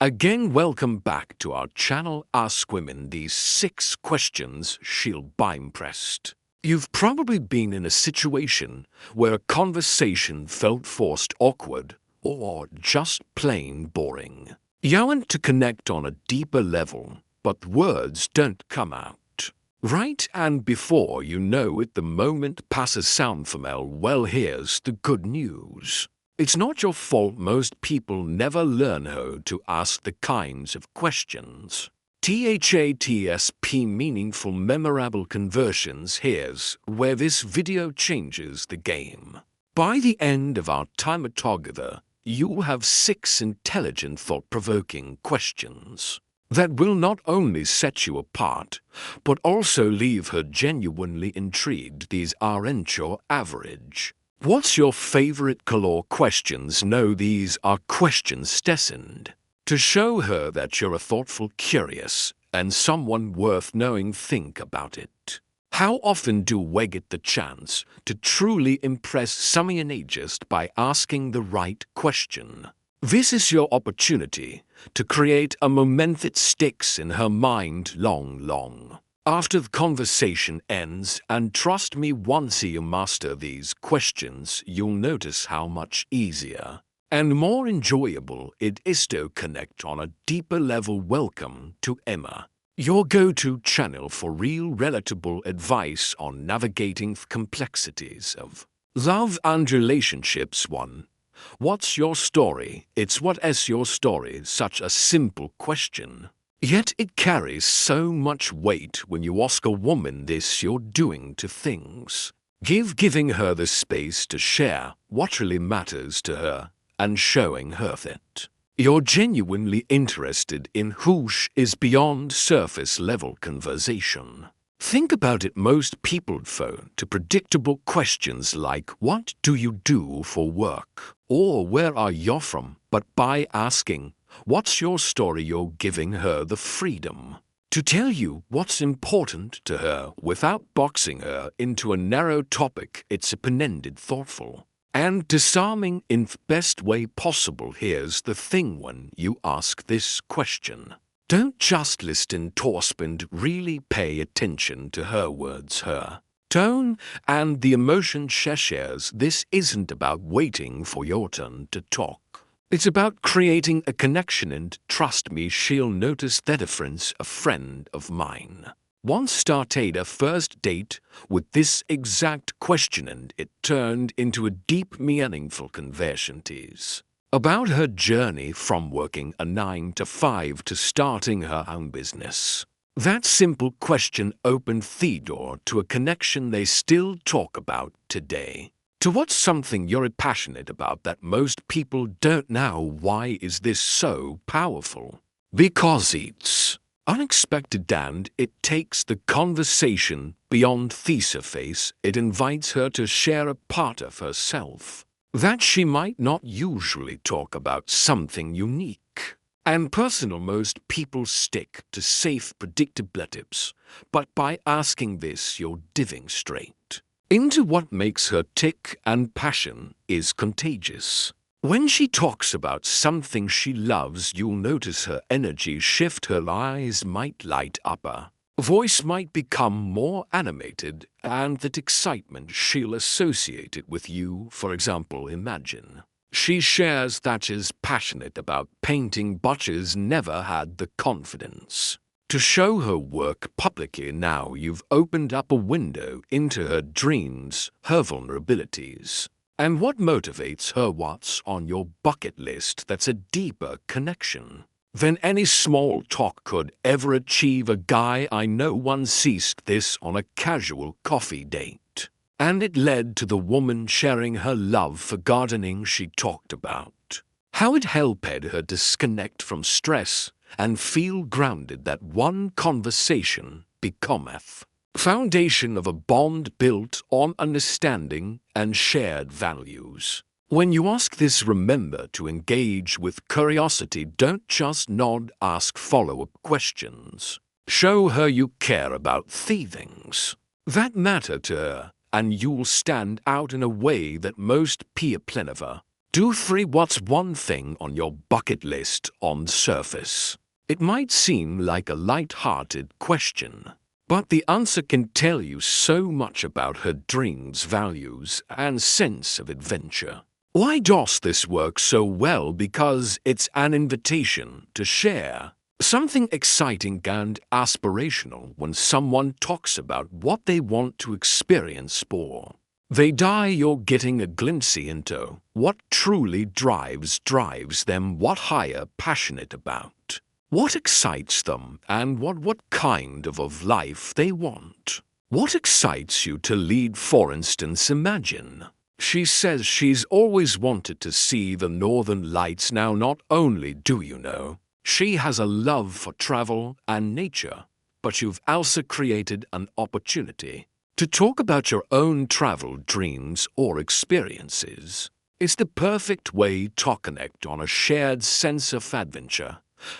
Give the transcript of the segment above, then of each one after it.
Again, welcome back to our channel. Ask Women these 6 questions she'll be impressed. You've probably been in a situation where a conversation felt forced, awkward, or just plain boring. You want to connect on a deeper level, but words don't come out. Right? And before you know it, the moment passes. Sound familiar? Well, here's the good news. It's not your fault. Most people never learn how to ask the kinds of questions. THATSP meaningful, memorable conversions. Here's where this video changes the game. By the end of our time together, you'll have 6 intelligent, thought-provoking questions that will not only set you apart, but also leave her genuinely intrigued. These aren't your average "What's your favorite color?" questions. No, these are questions destined to show her that you're a thoughtful, curious, and someone worth knowing. Think about it. How often do we get the chance to truly impress someone just by asking the right question? This is your opportunity to create a moment that sticks in her mind long after the conversation ends. And trust me, once you master these questions, you'll notice how much easier and more enjoyable it is to connect on a deeper level. Welcome to Emma, your go-to channel for real, relatable advice on navigating the complexities of love and relationships. 1. What's your story? It's what is your story? Such a simple question, yet it carries so much weight when you ask a woman this. You're doing 2 things. Giving her the space to share what really matters to her, and showing her that you're genuinely interested in who she is beyond surface-level conversation. Think about it. Most people phone to predictable questions like, "What do you do for work?" or "Where are you from?" But by asking, "What's your story?" you're giving her the freedom to tell you what's important to her without boxing her into a narrow topic. It's open-ended, thoughtful, and disarming in the best way possible. Here's the thing: when you ask this question, don't just listen to and really pay attention to her words, her tone, and the emotion she shares. This isn't about waiting for your turn to talk. It's about creating a connection, and trust me, she'll notice the difference. A friend of mine once started a first date with this exact question, and it turned into a deep, meaningful conversation about her journey from working a 9-to-5 to starting her own business. That simple question opened the door to a connection they still talk about today. To what's something you're passionate about that most people don't know. Why is this so powerful? Because it's unexpected, and it takes the conversation beyond the surface. It invites her to share a part of herself that she might not usually talk about, something unique and personal. Most people stick to safe, predictable tips, but by asking this, you're diving straight into what makes her tick, and passion is contagious. When she talks about something she loves, you'll notice her energy shift. Her eyes might light up, her voice might become more animated, and that excitement she'll associate it with you. For example, imagine she shares that she's passionate about painting, but she's never had the confidence to show her work publicly. Now you've opened up a window into her dreams, her vulnerabilities, and what motivates her. What's on your bucket list? That's a deeper connection than any small talk could ever achieve. A guy I know once seized this on a casual coffee date, and it led to the woman sharing her love for gardening. She talked about how it helped her disconnect from stress and feel grounded. That one conversation becometh foundation of a bond built on understanding and shared values. When you ask this, remember to engage with curiosity. Don't just nod. Ask follow-up questions. Show her you care about the things that matter to her, and you'll stand out in a way that most people never Do 3. What's one thing on your bucket list on the surface? It might seem like a light-hearted question, but the answer can tell you so much about her dreams, values, and sense of adventure. Why does this work so well? Because it's an invitation to share something exciting and aspirational. When someone talks about what they want to experience more, they die. You're getting a glimpse into what truly drives them, what higher passionate about, what excites them, and what kind of life they want. What excites you to lead, for instance? Imagine she says she's always wanted to see the northern lights. Now, not only do you know she has a love for travel and nature, but you've also created an opportunity to talk about your own travel dreams or experiences. It's the perfect way to connect on a shared sense of adventure.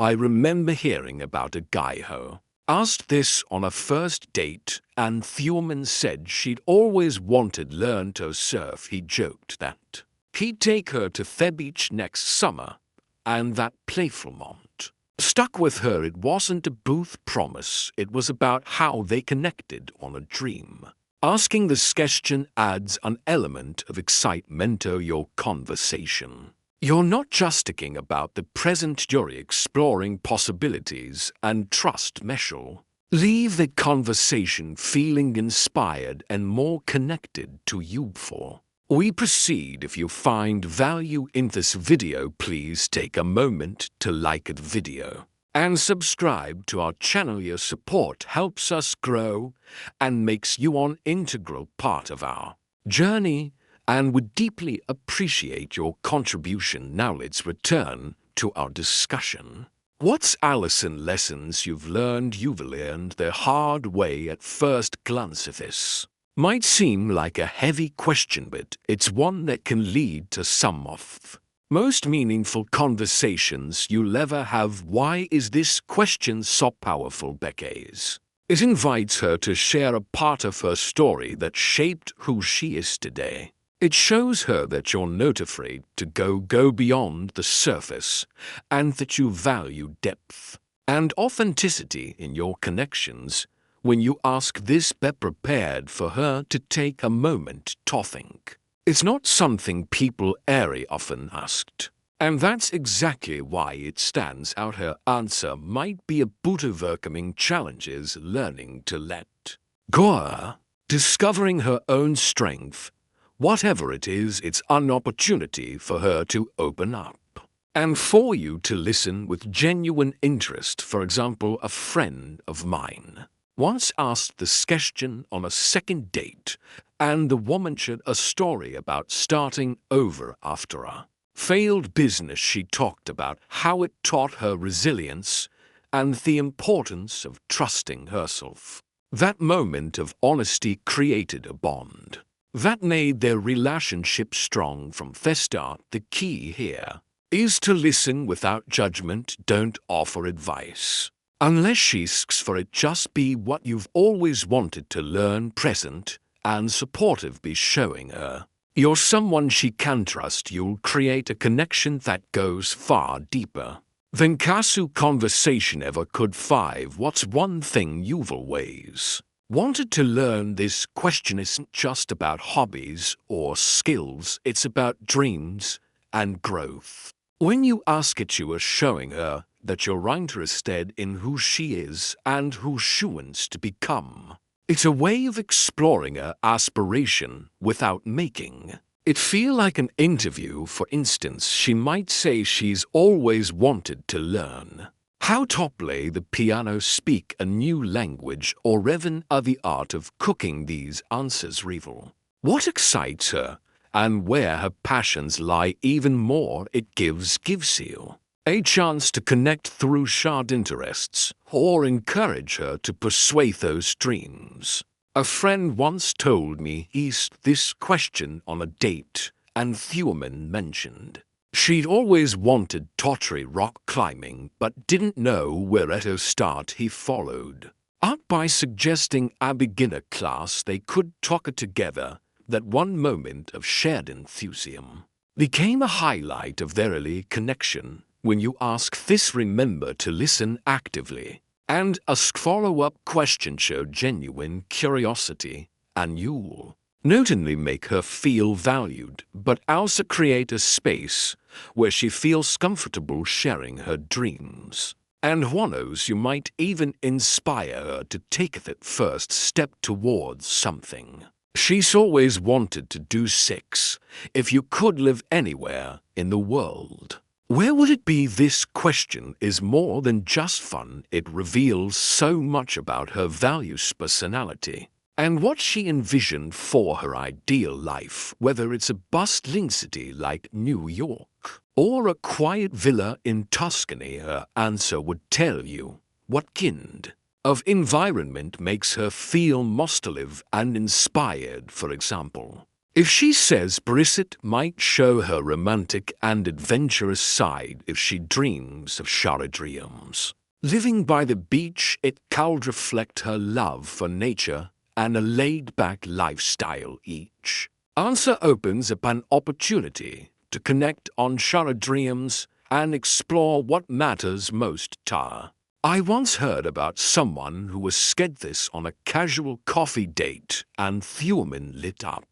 I remember hearing about a guy who asked this on a first date, and the woman said she'd always wanted to learn to surf. He joked that he'd take her to the beach next summer, and that playful moment stuck with her. It wasn't a booth promise, it was about how they connected on a dream. Asking this question adds an element of excitement to your conversation. You're not just thinking about the present, you're exploring possibilities, and trust Meshel. Leave the conversation feeling inspired and more connected to you. Before we proceed, if you find value in this video, please take a moment to like the video and subscribe to our channel. Your support helps us grow and makes you an integral part of our journey, and would deeply appreciate your contribution. Now let's return to our discussion. What's Allison lessons you've learned the hard way? At first glance, this might seem like a heavy question, but it's one that can lead to some of the most meaningful conversations you'll ever have. Why is this question so powerful? Because it invites her to share a part of her story that shaped who she is today. It shows her that you're not afraid to go beyond the surface, and that you value depth and authenticity in your connections. When you ask this, be prepared for her to take a moment to think. It's not something people very often asked, and that's exactly why it stands out. Her answer might be about overcoming challenges, learning to let go, discovering her own strength. Whatever it is, it's an opportunity for her to open up, and for you to listen with genuine interest. For example, a friend of mine once asked this question on a second date, and the woman shared a story about starting over after a failed business. She talked about how it taught her resilience and the importance of trusting herself. That moment of honesty created a bond that made their relationship strong from the start. The key here is to listen without judgment. Don't offer advice unless she asks for it. Just be what you've always wanted to learn, present and supportive. Be showing her you're someone she can trust. You'll create a connection that goes far deeper than casual conversation ever could. 5. What's one thing you've always wanted to learn? This question isn't just about hobbies or skills, it's about dreams and growth. When you ask it, you are showing her that you're interested in who she is and who she wants to become. It's a way of exploring her aspiration without making it feel like an interview. For instance, she might say she's always wanted to learn how to play the piano, speak a new language, or even the art of cooking. These answers reveal what excites her and where her passions lie. Even more, it gives you a chance to connect through shared interests or encourage her to pursue those dreams. A friend once told me he asked this question on a date, and the woman mentioned she'd always wanted to try rock climbing but didn't know where to start. He followed up by suggesting a beginner class they could talk together. That one moment of shared enthusiasm became a highlight of their early connection. When you ask this, remember to listen actively. And a follow-up question show genuine curiosity, and you'll not only make her feel valued, but also create a space where she feels comfortable sharing her dreams. And who knows, you might even inspire her to take that first step towards something she's always wanted to do. 6. If you could live anywhere in the world, where would it be? This question is more than just fun. It reveals so much about her values, personality, and what she envisioned for her ideal life. Whether it's a bustling city like New York or a quiet villa in Tuscany, her answer would tell you what kind of environment makes her feel most alive and inspired. For example, if she says Paris, it might show her romantic and adventurous side. If she dreams of Shara dreams living by the beach, it could reflect her love for nature and a laid-back lifestyle. Each answer opens up an opportunity to connect on Shara dreams and explore what matters most to her. I once heard about someone who was scared this on a casual coffee date, and Thuman lit up.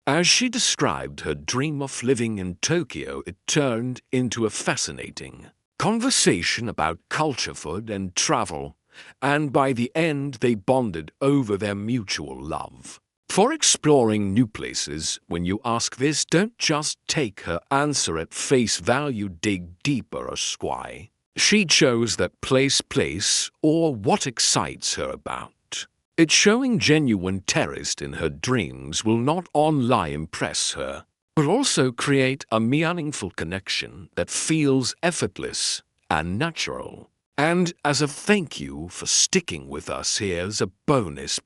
As she described her dream of living in Tokyo, it turned into a fascinating conversation about culture, food, and travel, and by the end they bonded over their mutual love for exploring new places. When you ask this, don't just take her answer at face value. Dig deeper. Ask why she chose that place or what excites her about it. Showing genuine interest in her dreams will not only impress her, but also create a meaningful connection that feels effortless and natural. And as a thank you for sticking with us, here's a bonus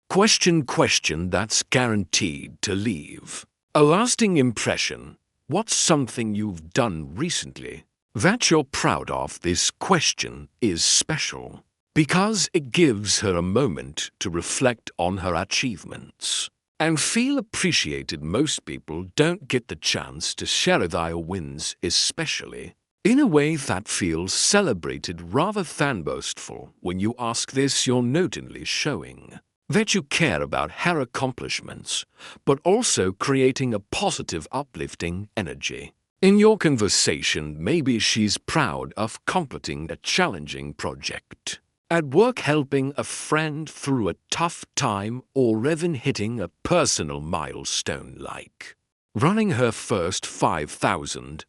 question that's guaranteed to leave a lasting impression. What's something you've done recently that you're proud of? This question is special because it gives her a moment to reflect on her achievements and feel appreciated. Most people don't get the chance to share their wins, especially in a way that feels celebrated rather than boastful. When you ask this, you're not only showing that you care about her accomplishments, but also creating a positive, uplifting energy in your conversation. Maybe she's proud of completing a challenging project at work, helping a friend through a tough time, or even hitting a personal milestone like running her first 5,000.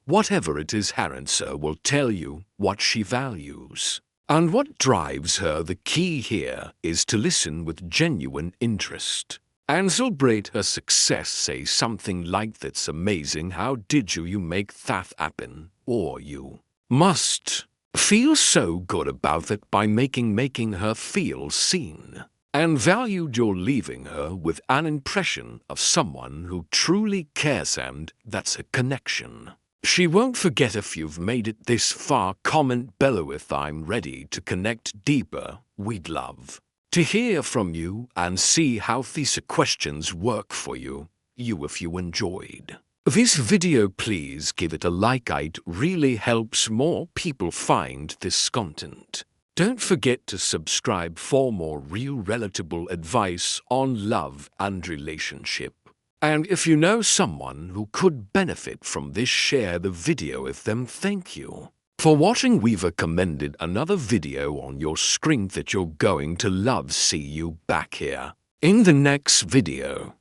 Whatever it is, her answer will tell you what she values and what drives her. The key here is to listen with genuine interest and celebrate her success. Say something like, "That's amazing, how did you make that happen?" Or, "You must feel so good about it," by making her feel seen and valued. You're leaving her with an impression of someone who truly cares, and that's a connection she won't forget. If you've made it this far, comment below if I'm ready to connect deeper. We'd love to hear from you and see how these questions work for you. If you enjoyed this video, please give it a like. It really helps more people find this content. Don't forget to subscribe for more real, relatable advice on love and relationship. And if you know someone who could benefit from this, share the video with them. Thank you for watching. We've recommended another video on your screen that you're going to love. See you back here in the next video.